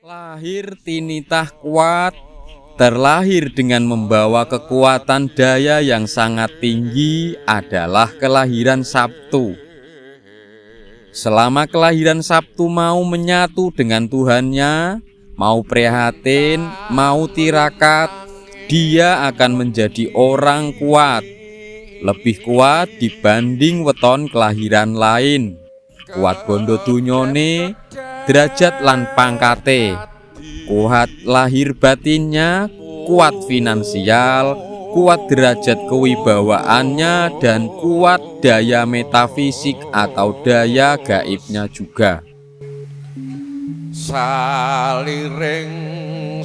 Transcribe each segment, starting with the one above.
Lahir tinitah kuat, terlahir dengan membawa kekuatan daya yang sangat tinggi adalah kelahiran Sabtu. Selama kelahiran Sabtu mau menyatu dengan Tuhannya, mau prihatin, mau tirakat, dia akan menjadi orang kuat, lebih kuat dibanding weton kelahiran lain. Kuat bondo dunyone, derajat lan pangkate, kuat lahir batinnya, kuat finansial, kuat derajat kewibawaannya, dan kuat daya metafisik atau daya gaibnya juga. Saliring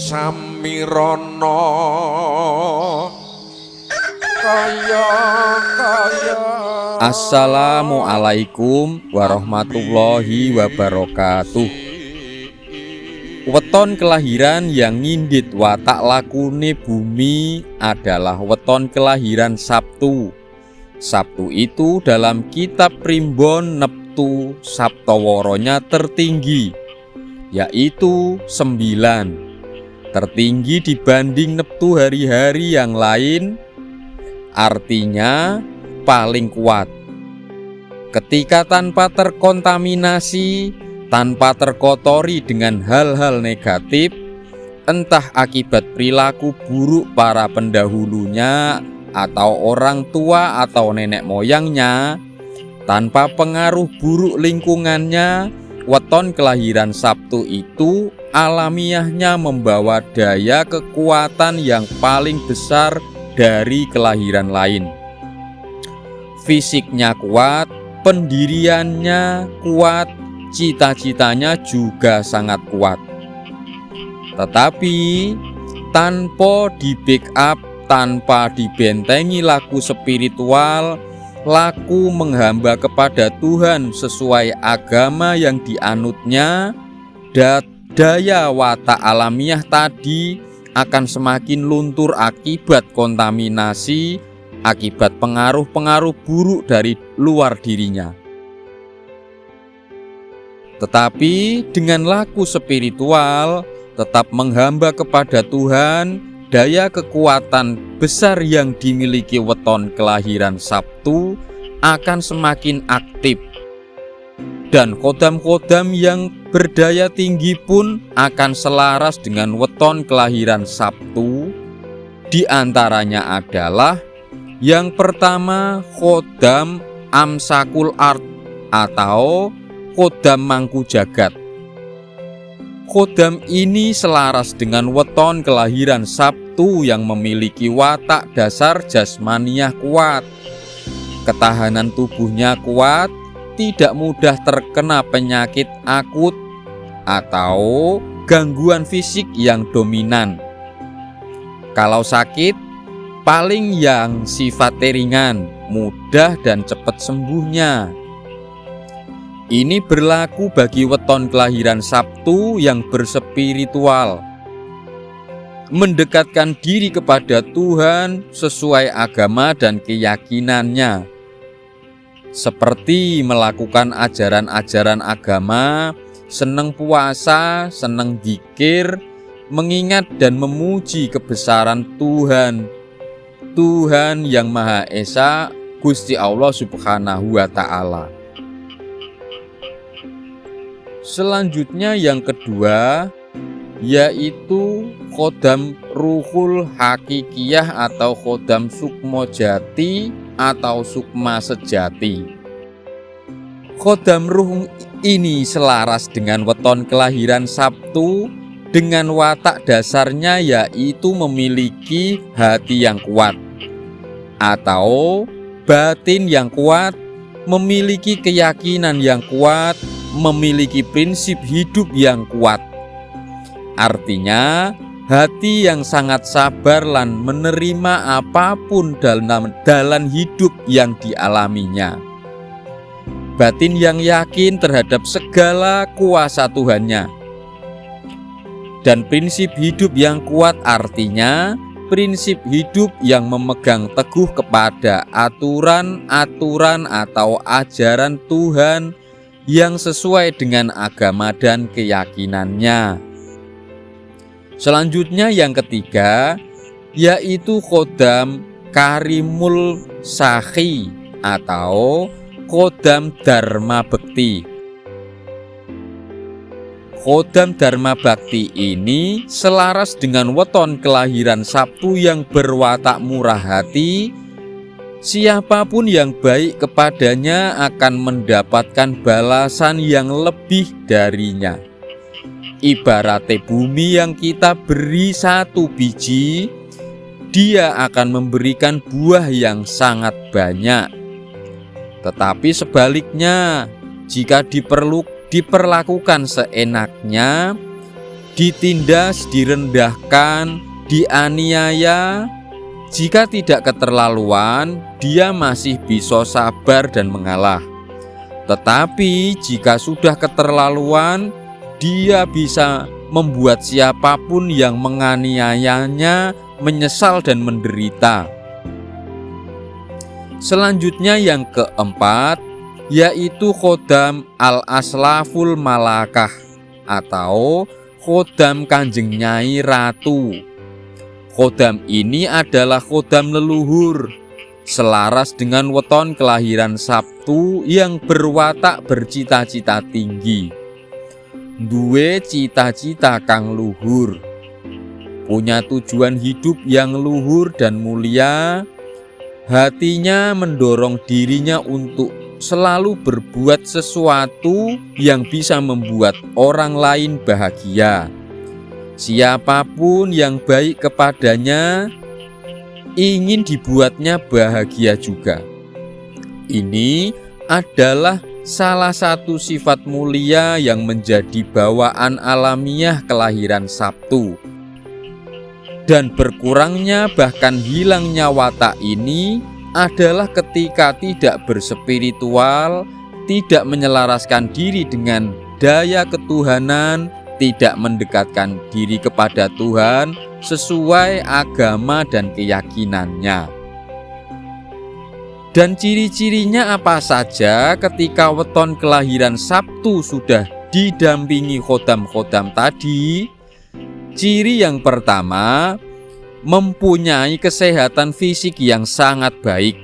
samirana kaya Assalamualaikum warahmatullahi wabarakatuh. Weton kelahiran yang ngindit watak lakune bumi adalah weton kelahiran Sabtu. Sabtu itu dalam kitab Primbon Neptu Saptaworonya tertinggi, yaitu 9. Tertinggi dibanding Neptu hari-hari yang lain, artinya paling kuat. Ketika tanpa terkontaminasi, tanpa terkotori dengan hal-hal negatif, entah akibat perilaku buruk para pendahulunya atau orang tua atau nenek moyangnya, tanpa pengaruh buruk lingkungannya, weton kelahiran Sabtu itu alamiahnya membawa daya kekuatan yang paling besar dari kelahiran lain. Fisiknya kuat, pendiriannya kuat, cita-citanya juga sangat kuat. Tetapi tanpa di-backup, tanpa dibentengi laku spiritual, laku menghamba kepada Tuhan sesuai agama yang dianutnya, daya watak alamiah tadi akan semakin luntur akibat kontaminasi, akibat pengaruh-pengaruh buruk dari luar dirinya. Tetapi dengan laku spiritual, tetap menghamba kepada Tuhan, daya kekuatan besar yang dimiliki weton kelahiran Sabtu akan semakin aktif. Dan kodam-kodam yang berdaya tinggi pun akan selaras dengan weton kelahiran Sabtu. Di antaranya adalah yang pertama, kodam Amsakul Art atau kodam mangku jagat. Kodam ini selaras dengan weton kelahiran Sabtu yang memiliki watak dasar jasmaniah kuat. Ketahanan tubuhnya kuat, tidak mudah terkena penyakit akut atau gangguan fisik yang dominan. Kalau sakit, paling yang sifatnya ringan, mudah dan cepat sembuhnya. Ini berlaku bagi weton kelahiran Sabtu yang berspiritual, mendekatkan diri kepada Tuhan sesuai agama dan keyakinannya, seperti melakukan ajaran-ajaran agama, senang puasa, senang dzikir, mengingat dan memuji kebesaran Tuhan, Tuhan yang Maha Esa, Gusti Allah Subhanahu wa Ta'ala. Selanjutnya yang kedua, yaitu kodam ruhul hakikiyah atau kodam sukmo jati atau sukma sejati. Kodam ruh ini selaras dengan weton kelahiran Sabtu dengan watak dasarnya, yaitu memiliki hati yang kuat atau batin yang kuat, memiliki keyakinan yang kuat, memiliki prinsip hidup yang kuat. Artinya, hati yang sangat sabar lan menerima apapun dalam hidup yang dialaminya. Batin yang yakin terhadap segala kuasa Tuhannya. Dan prinsip hidup yang kuat artinya prinsip hidup yang memegang teguh kepada aturan-aturan atau ajaran Tuhan yang sesuai dengan agama dan keyakinannya. Selanjutnya yang ketiga, yaitu khodam karimul sakhi atau khodam dharma bekti. Khodam dharma bakti ini selaras dengan weton kelahiran Sabtu yang berwatak murah hati. Siapapun yang baik kepadanya akan mendapatkan balasan yang lebih darinya. Ibaratnya bumi yang kita beri 1 biji, dia akan memberikan buah yang sangat banyak. Tetapi sebaliknya, jika diperlakukan seenaknya, ditindas, direndahkan, dianiaya, jika tidak keterlaluan, dia masih bisa sabar dan mengalah. Tetapi jika sudah keterlaluan, dia bisa membuat siapapun yang menganiayanya menyesal dan menderita. Selanjutnya yang keempat, yaitu khodam al-aslaful malakah atau khodam Kanjeng Nyai Ratu. Khodam ini adalah khodam leluhur, selaras dengan weton kelahiran Sabtu yang berwatak bercita-cita tinggi. Duwe cita-cita kang luhur, punya tujuan hidup yang luhur dan mulia. Hatinya mendorong dirinya untuk selalu berbuat sesuatu yang bisa membuat orang lain bahagia. Siapapun yang baik kepadanya ingin dibuatnya bahagia juga. Ini adalah salah satu sifat mulia yang menjadi bawaan alamiah kelahiran Sabtu. Dan berkurangnya bahkan hilangnya watak ini adalah ketika tidak berspiritual, tidak menyelaraskan diri dengan daya ketuhanan, tidak mendekatkan diri kepada Tuhan sesuai agama dan keyakinannya. Dan ciri-cirinya apa saja ketika weton kelahiran Sabtu sudah didampingi khodam-khodam tadi? Ciri yang pertama, mempunyai kesehatan fisik yang sangat baik.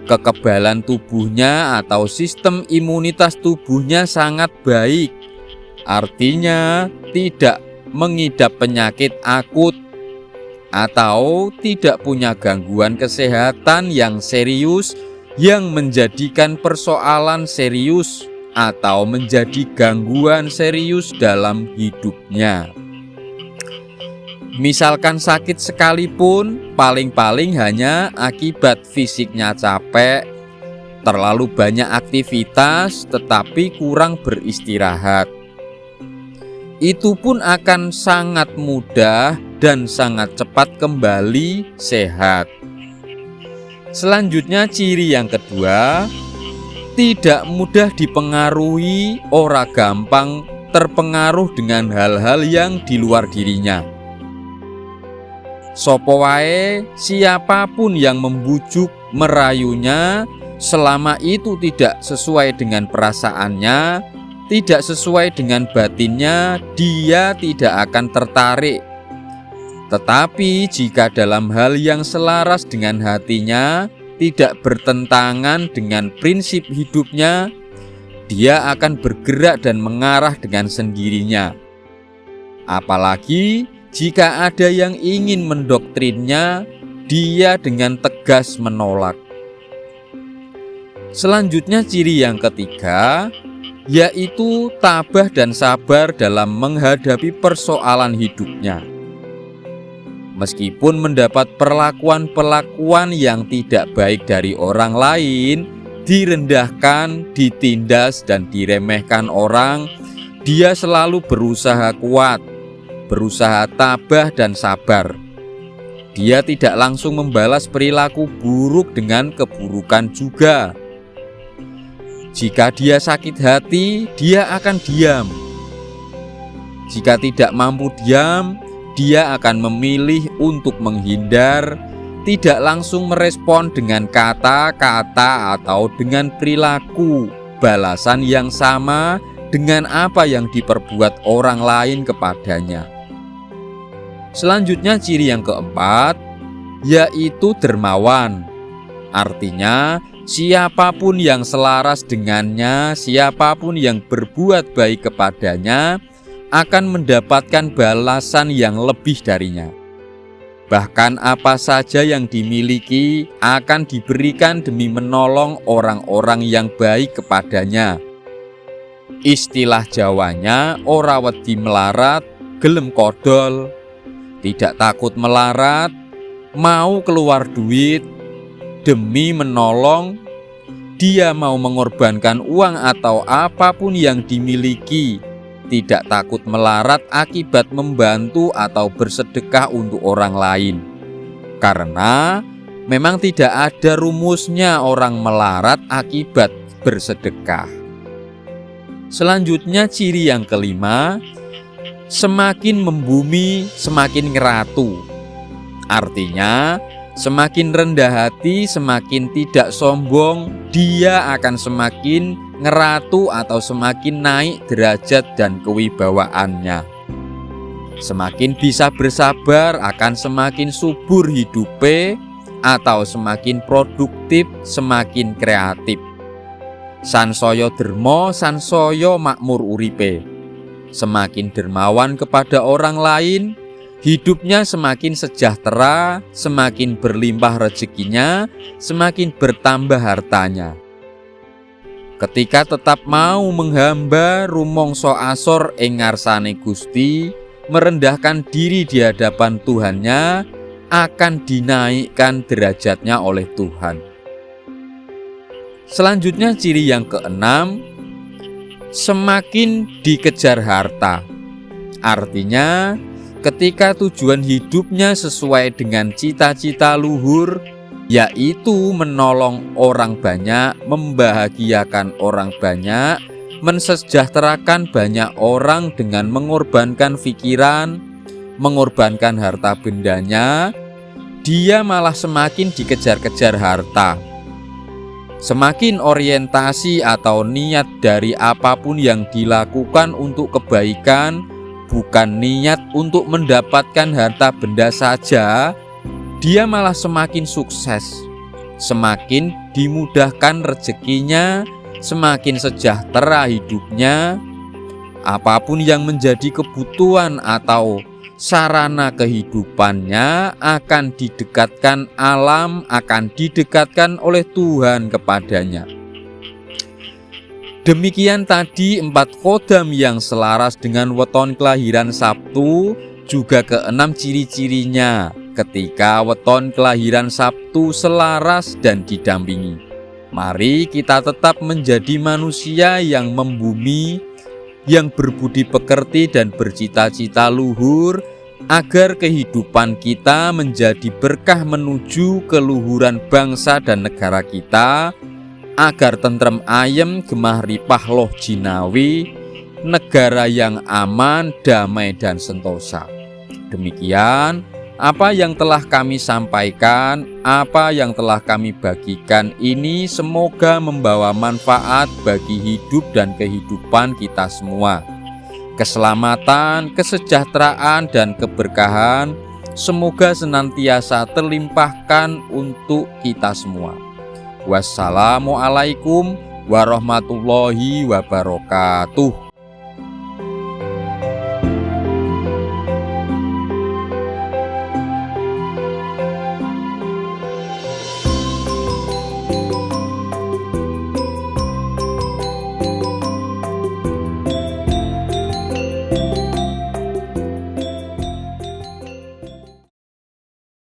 Kekebalan tubuhnya atau sistem imunitas tubuhnya sangat baik. Artinya tidak mengidap penyakit akut atau tidak punya gangguan kesehatan yang serius yang menjadikan persoalan serius atau menjadi gangguan serius dalam hidupnya. Misalkan sakit sekalipun, paling-paling hanya akibat fisiknya capek, terlalu banyak aktivitas tetapi kurang beristirahat. Itu pun akan sangat mudah dan sangat cepat kembali sehat. Selanjutnya ciri yang kedua, tidak mudah dipengaruhi, ora gampang terpengaruh dengan hal-hal yang di luar dirinya. Sopo wae, siapapun yang membujuk, merayunya, selama itu tidak sesuai dengan perasaannya, tidak sesuai dengan batinnya, dia tidak akan tertarik. Tetapi jika dalam hal yang selaras dengan hatinya, tidak bertentangan dengan prinsip hidupnya, dia akan bergerak dan mengarah dengan sendirinya. Apalagi jika ada yang ingin mendoktrinnya, dia dengan tegas menolak. Selanjutnya ciri yang ketiga, yaitu tabah dan sabar dalam menghadapi persoalan hidupnya. Meskipun mendapat perlakuan-perlakuan yang tidak baik dari orang lain, direndahkan, ditindas, dan diremehkan orang, dia selalu berusaha kuat, berusaha tabah dan sabar. Dia tidak langsung membalas perilaku buruk dengan keburukan juga. Jika dia sakit hati, dia akan diam. Jika tidak mampu diam, dia akan memilih untuk menghindar, tidak langsung merespon dengan kata-kata atau dengan perilaku balasan yang sama dengan apa yang diperbuat orang lain kepadanya. Selanjutnya ciri yang keempat, yaitu dermawan. Artinya, siapapun yang selaras dengannya, siapapun yang berbuat baik kepadanya, akan mendapatkan balasan yang lebih darinya. Bahkan apa saja yang dimiliki akan diberikan demi menolong orang-orang yang baik kepadanya. Istilah Jawanya, ora wedi melarat, gelem kodol. Tidak takut melarat, mau keluar duit, demi menolong. Dia mau mengorbankan uang atau apapun yang dimiliki. Tidak takut melarat akibat membantu atau bersedekah untuk orang lain. Karena memang tidak ada rumusnya orang melarat akibat bersedekah. Selanjutnya ciri yang kelima, semakin membumi semakin ngeratu. Artinya, semakin rendah hati, semakin tidak sombong, dia akan semakin ngeratu atau semakin naik derajat dan kewibawaannya. Semakin bisa bersabar akan semakin subur hidupe atau semakin produktif, semakin kreatif. Sansaya derma, sansaya makmur uripe. Semakin dermawan kepada orang lain, hidupnya semakin sejahtera, semakin berlimpah rezekinya, semakin bertambah hartanya. Ketika tetap mau menghamba rumangsa asor ing ngarsane Gusti, merendahkan diri di hadapan Tuhannya, akan dinaikkan derajatnya oleh Tuhan. Selanjutnya ciri yang keenam, semakin dikejar harta. Artinya, ketika tujuan hidupnya sesuai dengan cita-cita luhur, yaitu menolong orang banyak, membahagiakan orang banyak, mensejahterakan banyak orang dengan mengorbankan pikiran, mengorbankan harta bendanya, dia malah semakin dikejar-kejar harta. Semakin orientasi atau niat dari apapun yang dilakukan untuk kebaikan, bukan niat untuk mendapatkan harta benda saja, dia malah semakin sukses, semakin dimudahkan rezekinya, semakin sejahtera hidupnya. Apapun yang menjadi kebutuhan atau sarana kehidupannya akan didekatkan alam, akan didekatkan oleh Tuhan kepadanya. Demikian tadi 4 khodam yang selaras dengan weton kelahiran Sabtu, juga keenam ciri-cirinya ketika weton kelahiran Sabtu selaras dan didampingi. Mari kita tetap menjadi manusia yang membumi, yang berbudi pekerti dan bercita-cita luhur, agar kehidupan kita menjadi berkah menuju keluhuran bangsa dan negara kita, agar tentrem ayem gemah ripah loh jinawi, negara yang aman, damai dan sentosa. Demikian apa yang telah kami sampaikan, apa yang telah kami bagikan ini semoga membawa manfaat bagi hidup dan kehidupan kita semua. Keselamatan, kesejahteraan, dan keberkahan semoga senantiasa terlimpahkan untuk kita semua. Wassalamualaikum warahmatullahi wabarakatuh.